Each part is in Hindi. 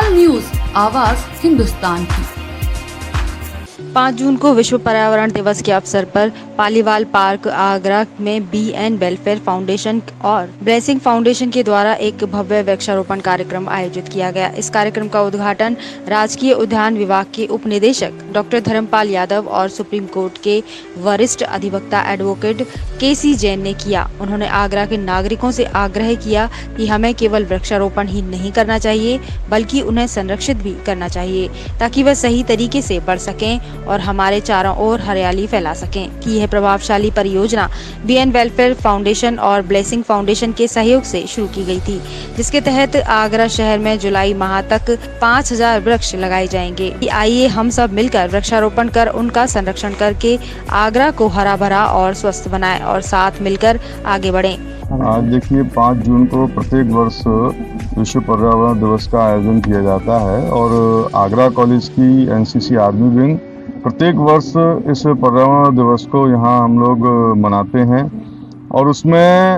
ऑल न्यूज, आवाज हिंदुस्तान की। 5 जून को विश्व पर्यावरण दिवस के अवसर पर पालीवाल पार्क आगरा में बी.एन. वेलफेयर फाउंडेशन और ब्लेसिंग फाउंडेशन के द्वारा एक भव्य वृक्षारोपण कार्यक्रम आयोजित किया गया। इस कार्यक्रम का उद्घाटन राजकीय उद्यान विभाग के उप निदेशक डॉक्टर धर्मपाल यादव और सुप्रीम कोर्ट के वरिष्ठ अधिवक्ता एडवोकेट के.सी. जैन ने किया। उन्होंने आगरा के नागरिकों से आग्रह किया कि हमें केवल वृक्षारोपण ही नहीं करना चाहिए, बल्कि उन्हें संरक्षित भी करना चाहिए, ताकि वह सही तरीके से बढ़ सकें और हमारे चारों ओर हरियाली फैला सकें। कि यह प्रभावशाली परियोजना बी.एन. वेलफेयर फाउंडेशन और ब्लेसिंग फाउंडेशन के सहयोग से शुरू की गई थी, जिसके तहत आगरा शहर में जुलाई माह तक 5000 वृक्ष लगाए जाएंगे। आइए हम सब मिलकर वृक्षारोपण कर उनका संरक्षण करके आगरा को हरा भरा और स्वस्थ बनाएं और साथ मिलकर आगे बढ़ें। आज देखिए 5 जून को प्रत्येक वर्ष विश्व पर्यावरण दिवस का आयोजन किया जाता है और आगरा कॉलेज की एनसीसी आर्मी विंग प्रत्येक वर्ष इस पर्यावरण दिवस को यहाँ हम लोग मनाते हैं और उसमें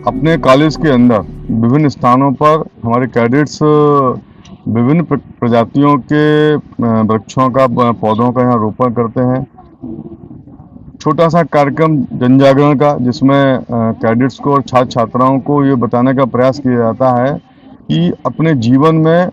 अपने कॉलेज के अंदर विभिन्न स्थानों पर हमारे कैडेट्स विभिन्न प्रजातियों के वृक्षों का पौधों का यहाँ रोपण करते हैं। छोटा सा कार्यक्रम जन जागरण का, जिसमें कैडेट्स को और छात्र छात्राओं को ये बताने का प्रयास किया जाता है कि अपने जीवन में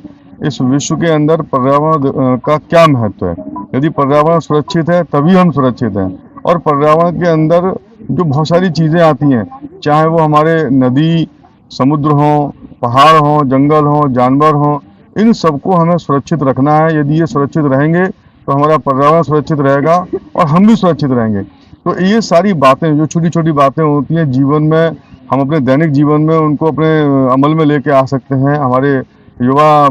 इस विश्व के अंदर पर्यावरण का क्या महत्व है। यदि पर्यावरण सुरक्षित है तभी हम सुरक्षित हैं। और पर्यावरण के अंदर जो बहुत सारी चीज़ें आती हैं, चाहे वो हमारे नदी, समुद्र हों, पहाड़ हों, जंगल हों, जानवर हों, इन सबको हमें सुरक्षित रखना है। यदि ये सुरक्षित रहेंगे तो हमारा पर्यावरण सुरक्षित रहेगा और हम भी सुरक्षित रहेंगे। तो ये सारी बातें, जो छोटी छोटी बातें होती हैं जीवन में, हम अपने दैनिक जीवन में उनको अपने अमल में लेके आ सकते हैं। हमारे युवा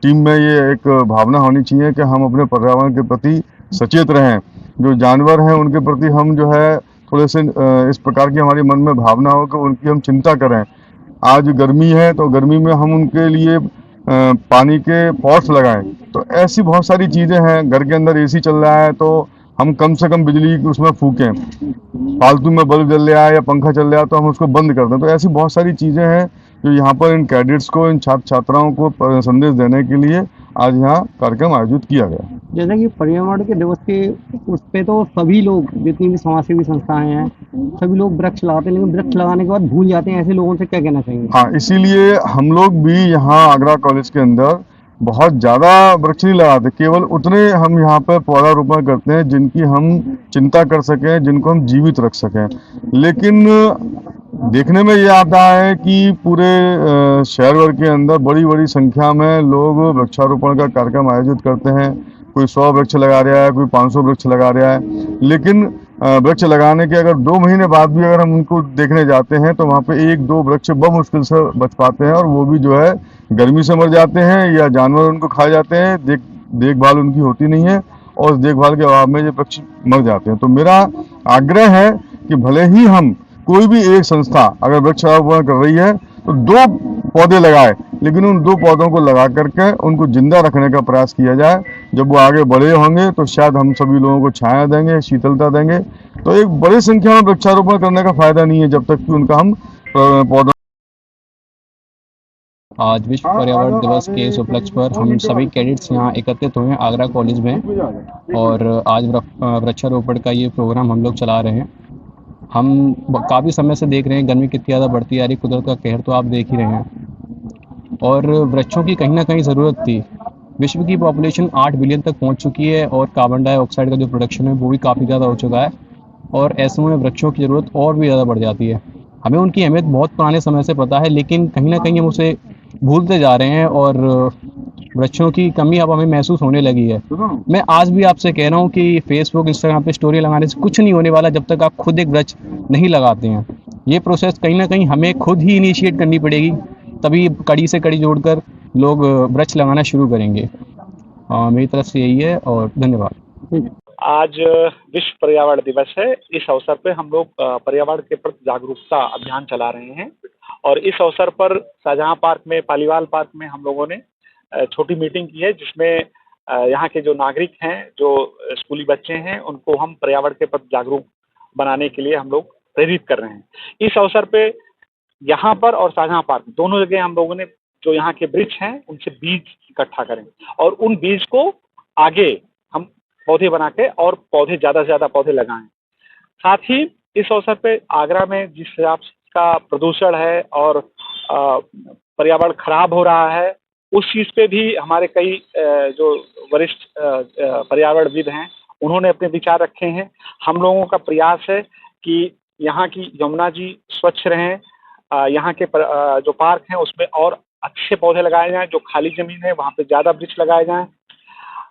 टीम में ये एक भावना होनी चाहिए कि हम अपने पर्यावरण के प्रति सचेत रहें। जो जानवर हैं उनके प्रति हम जो है थोड़े से इस प्रकार की हमारे मन में भावना हो कि उनकी हम चिंता करें। आज गर्मी है तो गर्मी में हम उनके लिए पानी के पॉट्स लगाएं। तो ऐसी बहुत सारी चीज़ें हैं। घर के अंदर एसी चल रहा है तो हम कम से कम बिजली उसमें फूकें। फालतू में बल्ब जल रहा है या पंखा चल रहा है तो हम उसको बंद कर दें। तो ऐसी बहुत सारी चीज़ें हैं जो यहाँ पर इन कैडेट्स को, इन छात्र छात्राओं को संदेश देने के लिए आज यहाँ कार्यक्रम आयोजित किया गया। जैसे कि पर्यावरण के दिवस के उस पे तो सभी लोग, जितनी भी समाजसेवी संस्थाएं हैं, सभी लोग वृक्ष लगाते हैं, लेकिन वृक्ष लगाने के बाद भूल जाते हैं। ऐसे लोगों से क्या कहना चाहेंगे? हाँ, इसीलिए हम लोग भी यहाँ आगरा कॉलेज के अंदर बहुत ज़्यादा वृक्ष नहीं लगाते। केवल उतने हम यहाँ पर पौधारोपण करते हैं जिनकी हम चिंता कर सकें, जिनको हम जीवित रख सकें। लेकिन देखने में ये आता है कि पूरे शहर भर के अंदर बड़ी बड़ी संख्या में लोग वृक्षारोपण का कार्यक्रम आयोजित करते हैं। कोई 100 वृक्ष लगा रहा है, कोई 500 वृक्ष लगा रहा है। लेकिन वृक्ष लगाने के अगर 2 महीने बाद भी अगर हम उनको देखने जाते हैं तो वहाँ पे 1-2 वृक्ष बहुत मुश्किल से बच पाते हैं और वो भी जो है गर्मी से मर जाते हैं या जानवर उनको खा जाते हैं। देखभाल उनकी होती नहीं है और देखभाल के अभाव में ये वृक्ष मर जाते हैं। तो मेरा आग्रह है कि भले ही हम कोई भी एक संस्था अगर वृक्षारोपण कर रही है तो 2 पौधे लगाए, लेकिन उन 2 पौधों को लगा करके उनको जिंदा रखने का प्रयास किया जाए। जब वो आगे बड़े होंगे तो शायद हम सभी लोगों को छाया देंगे, शीतलता देंगे। तो एक बड़ी संख्या में वृक्षारोपण करने का फायदा नहीं है जब तक कि उनका हम पौधों। आज विश्व पर्यावरण दिवस के इस उपलक्ष्य पर हम सभी कैडेट्स यहाँ एकत्रित हुए हैं आगरा कॉलेज में और आज वृक्षारोपण का ये प्रोग्राम हम लोग चला रहे हैं। हम काफ़ी समय से देख रहे हैं गर्मी कितनी ज़्यादा बढ़ती जा रही, कुदरत का कहर तो आप देख ही रहे हैं और वृक्षों की कहीं ना कहीं ज़रूरत थी। विश्व की पॉपुलेशन 8 बिलियन तक पहुंच चुकी है और कार्बन डाइऑक्साइड का जो प्रोडक्शन है वो भी काफ़ी ज़्यादा हो चुका है और ऐसे में वृक्षों की ज़रूरत और भी ज़्यादा बढ़ जाती है। हमें उनकी अहमियत बहुत पुराने समय से पता है, लेकिन कहीं ना कहीं हम उसे भूलते जा रहे हैं और वृक्षों की कमी अब हमें महसूस होने लगी है। मैं आज भी आपसे कह रहा हूँ कि फेसबुक, इंस्टाग्राम पे स्टोरी लगाने से कुछ नहीं होने वाला जब तक आप खुद एक वृक्ष नहीं लगाते हैं। ये प्रोसेस कहीं ना कहीं हमें खुद ही इनिशिएट करनी पड़ेगी, तभी कड़ी से कड़ी जोड़कर लोग वृक्ष लगाना शुरू करेंगे। मेरी तरफ से यही है और धन्यवाद। आज विश्व पर्यावरण दिवस है। इस अवसर पे हम लोग पर्यावरण के प्रति जागरूकता अभियान चला रहे हैं और इस अवसर पर शाहजहां पार्क में, पालीवाल पार्क में हम लोगों ने छोटी मीटिंग की है, जिसमें यहाँ के जो नागरिक हैं, जो स्कूली बच्चे हैं, उनको हम पर्यावरण के प्रति जागरूक बनाने के लिए हम लोग प्रेरित कर रहे हैं। इस अवसर पे यहाँ पर और शाहजहां पार्क दोनों जगह हम लोगों ने जो यहाँ के वृक्ष हैं उनसे बीज इकट्ठा करें और उन बीज को आगे हम पौधे बना के और पौधे ज़्यादा से ज़्यादा पौधे लगाएं। साथ ही इस अवसर पे आगरा में जिस हिसाब का प्रदूषण है और पर्यावरण खराब हो रहा है, उस चीज़ पे भी हमारे कई जो वरिष्ठ पर्यावरणविद हैं उन्होंने अपने विचार रखे हैं। हम लोगों का प्रयास है कि यहाँ की यमुना जी स्वच्छ रहें, यहाँ के जो पार्क हैं उसमें और अच्छे पौधे लगाए जाएं, जो खाली जमीन है वहाँ पे ज़्यादा वृक्ष लगाए जाएं।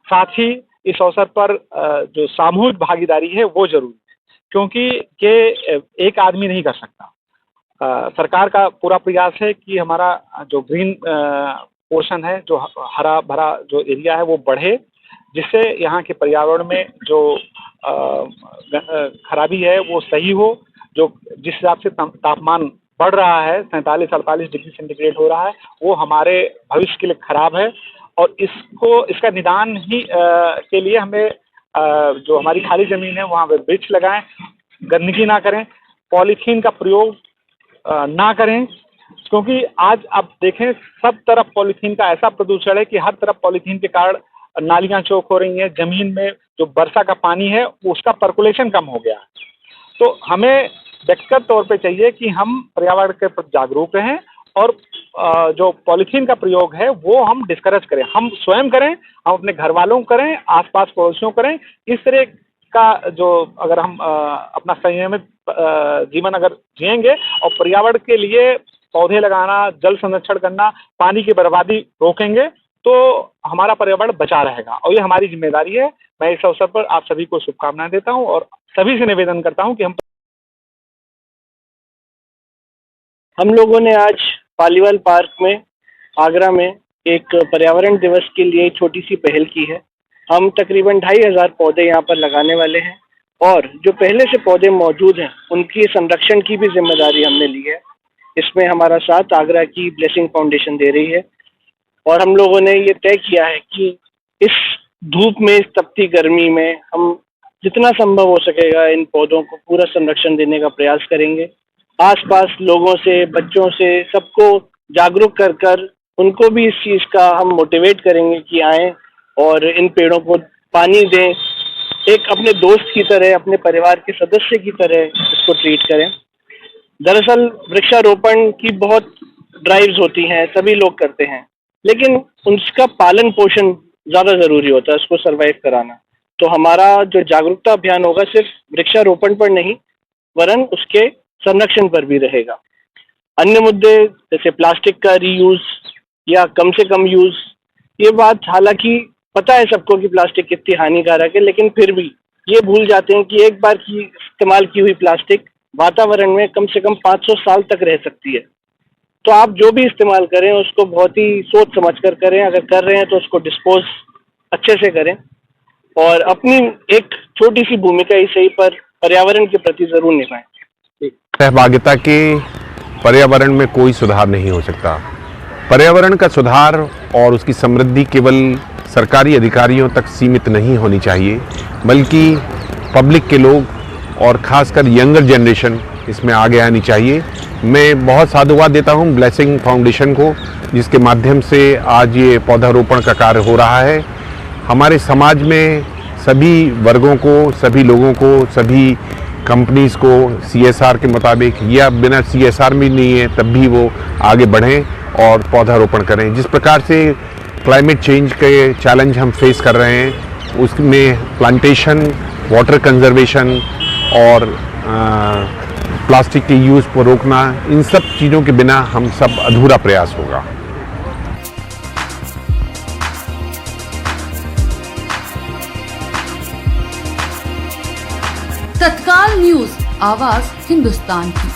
साथ ही इस अवसर पर जो सामूहिक भागीदारी है वो जरूरी है, क्योंकि ये एक आदमी नहीं कर सकता। सरकार का पूरा प्रयास है कि हमारा जो ग्रीन पोर्शन है, जो हरा भरा जो एरिया है वो बढ़े, जिससे यहाँ के पर्यावरण में जो खराबी है वो सही हो। जो जिस हिसाब से तापमान बढ़ रहा है, 47-48 डिग्री सेंटीग्रेड हो रहा है, वो हमारे भविष्य के लिए खराब है और इसका निदान ही के लिए हमें जो हमारी खाली ज़मीन है वहाँ पे वृक्ष लगाएं, गंदगी ना करें, पॉलीथीन का प्रयोग ना करें, क्योंकि आज आप देखें सब तरफ पॉलीथीन का ऐसा प्रदूषण है कि हर तरफ पॉलीथीन के कारण नालियाँ चौक हो रही हैं, ज़मीन में जो वर्षा का पानी है उसका पर्कुलेशन कम हो गया है। तो हमें व्यक्तिगत तौर पे चाहिए कि हम पर्यावरण के प्रति जागरूक रहें और जो पॉलीथीन का प्रयोग है वो हम डिस्करेज करें, हम स्वयं करें, हम अपने घर वालों को करें, आसपास पड़ोसियों को करें। इस तरह का जो अगर हम अपना संयमित जीवन अगर जिएंगे और पर्यावरण के लिए पौधे लगाना, जल संरक्षण करना, पानी की बर्बादी रोकेंगे तो हमारा पर्यावरण बचा रहेगा और ये हमारी जिम्मेदारी है। मैं इस अवसर पर आप सभी को शुभकामनाएं देता हूं और सभी से निवेदन करता हूं कि हम लोगों ने आज पालीवाल पार्क में आगरा में एक पर्यावरण दिवस के लिए छोटी सी पहल की है। हम तकरीबन 2500 पौधे यहाँ पर लगाने वाले हैं और जो पहले से पौधे मौजूद हैं उनकी संरक्षण की भी जिम्मेदारी हमने ली है। इसमें हमारा साथ आगरा की ब्लेसिंग फाउंडेशन दे रही है और हम लोगों ने ये तय किया है कि इस धूप में, इस तपती गर्मी में हम जितना संभव हो सकेगा इन पौधों को पूरा संरक्षण देने का प्रयास करेंगे। आसपास लोगों से, बच्चों से, सबको जागरूक कर कर उनको भी इस चीज़ का हम मोटिवेट करेंगे कि आएँ और इन पेड़ों को पानी दें, एक अपने दोस्त की तरह, अपने परिवार के सदस्य की तरह इसको ट्रीट करें। दरअसल वृक्षारोपण की बहुत ड्राइव्स होती हैं, सभी लोग करते हैं, लेकिन उसका पालन पोषण ज़्यादा ज़रूरी होता है, उसको सर्वाइव कराना। तो हमारा जो जागरूकता अभियान होगा सिर्फ वृक्षारोपण पर नहीं वरन उसके संरक्षण पर भी रहेगा। अन्य मुद्दे जैसे प्लास्टिक का रीयूज या कम से कम यूज, ये बात हालांकि पता है सबको कि प्लास्टिक कितनी हानिकारक है, लेकिन फिर भी ये भूल जाते हैं कि एक बार की इस्तेमाल की हुई प्लास्टिक वातावरण में कम से कम 500 साल तक रह सकती है। तो आप जो भी इस्तेमाल करें उसको बहुत ही सोच समझ कर करें, अगर कर रहे हैं तो उसको डिस्पोज अच्छे से करें और अपनी एक छोटी सी भूमिका ही सही पर पर्यावरण के प्रति जरूर निभाएं। सहभागिता के पर्यावरण में कोई सुधार नहीं हो सकता। पर्यावरण का सुधार और उसकी समृद्धि केवल सरकारी अधिकारियों तक सीमित नहीं होनी चाहिए, बल्कि पब्लिक के लोग और ख़ासकर यंगर जनरेशन इसमें आगे आनी चाहिए। मैं बहुत साधुवाद देता हूं ब्लेसिंग फाउंडेशन को, जिसके माध्यम से आज ये पौधारोपण का कार्य हो रहा है। हमारे समाज में सभी वर्गों को, सभी लोगों को, सभी कंपनीज़ को CSR के मुताबिक या बिना CSR में नहीं है तब भी वो आगे बढ़ें और पौधारोपण करें। जिस प्रकार से क्लाइमेट चेंज के चैलेंज हम फेस कर रहे हैं उसमें प्लांटेशन, वाटर कंजर्वेशन और प्लास्टिक के यूज़ को रोकना, इन सब चीज़ों के बिना हम सब अधूरा प्रयास होगा। तत्काल न्यूज, आवाज हिंदुस्तान की।